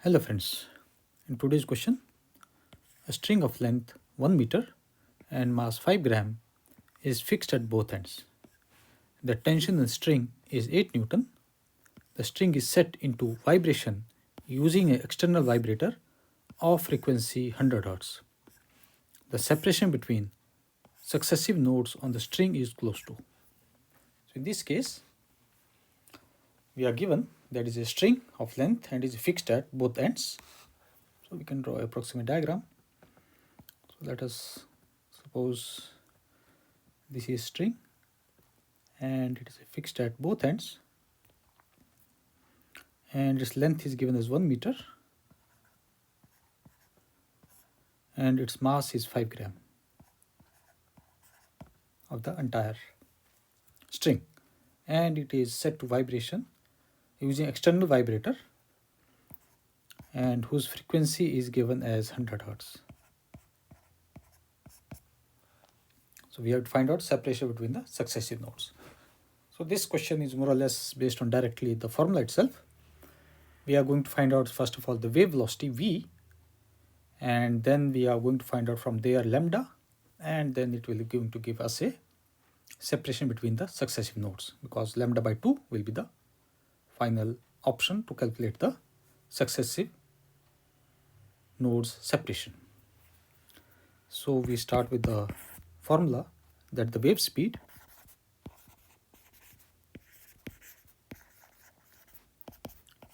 Hello friends, in today's question, a string of length 1 meter and mass 5 gram is fixed at both ends. The tension in the string is 8 Newton. The string is set into vibration using an external vibrator of frequency 100 Hz. The separation between successive nodes on the string is close to. So in this case, we are given that is a string of length and is fixed at both ends. So we can draw an approximate diagram. So let us suppose this is string and it is fixed at both ends and its length is given as 1 meter and its mass is 5 gram of the entire string, and it is set to vibration using external vibrator and whose frequency is given as 100 Hz. So we have to find out separation between the successive nodes. So this question is more or less based on directly the formula itself. We are going to find out first of all the wave velocity v, and then we are going to find out from there lambda, and then it will going to give us a separation between the successive nodes, because lambda by 2 will be the final option to calculate the successive nodes separation. So we start with the formula that the wave speed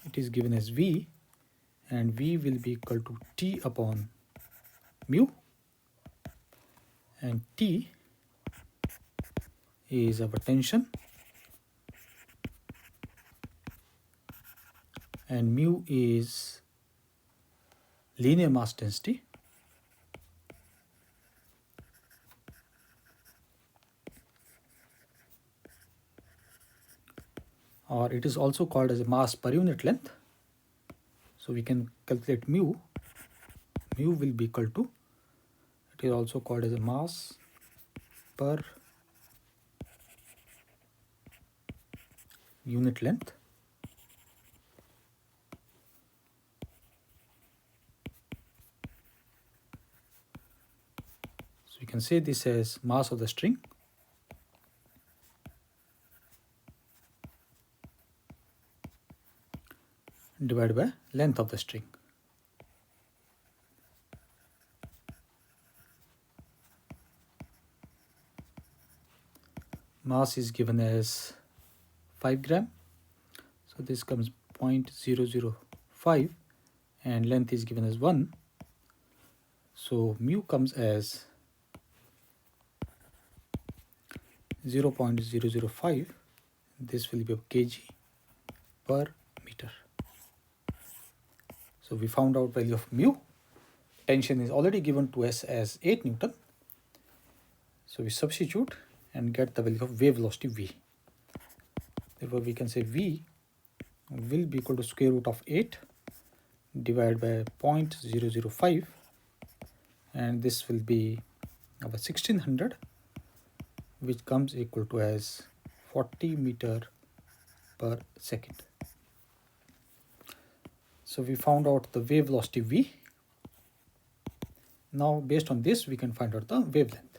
it is given as v, and v will be equal to t upon mu, and t is our tension and mu is linear mass density, or it is also called as a mass per unit length. So we can calculate mu. Mu will be equal to, it is also called as a mass per unit length. So we can say this as mass of the string divided by length of the string. Mass is given as 5 gram, so this comes 0.005, and length is given as 1, so mu comes as 0.005. This will be kg per meter. So we found out value of mu. Tension is already given to us as 8 Newton. So we substitute and get the value of wave velocity v. Therefore we can say v will be equal to square root of 8 divided by 0.005, and this will be our 1600, which comes equal to as 40 meter per second. So we found out the wave velocity v. Now based on this we can find out the wavelength.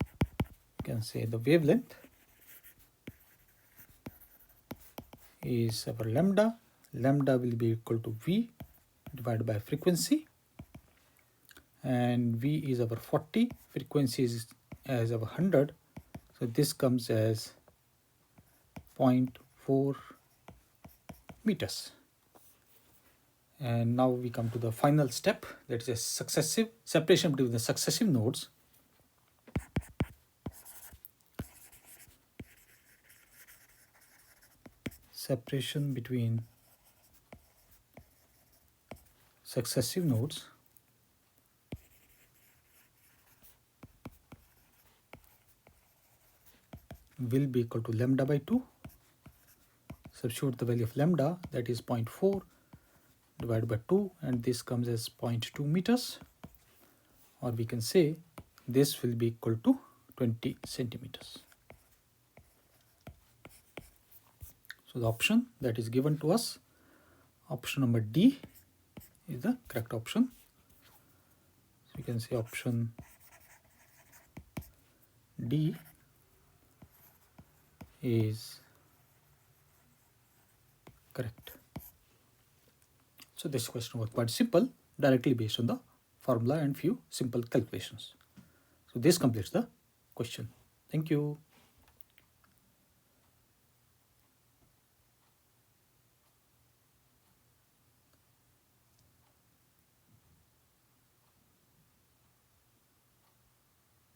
You can say the wavelength is our lambda. Lambda will be equal to v divided by frequency, and v is our 40, frequency is as our 100, so this comes as 0.4 meters. And now we come to the final step, that is a successive separation between the successive nodes. Separation between successive nodes will be equal to lambda by 2. Substitute the value of lambda, that is 0.4 divided by 2, and this comes as 0.2 meters, or we can say this will be equal to 20 centimeters. So the option that is given to us, option number D, is the correct option. So we can say option D is correct. So this question was quite simple, directly based on the formula and few simple calculations. So this completes the question. Thank you.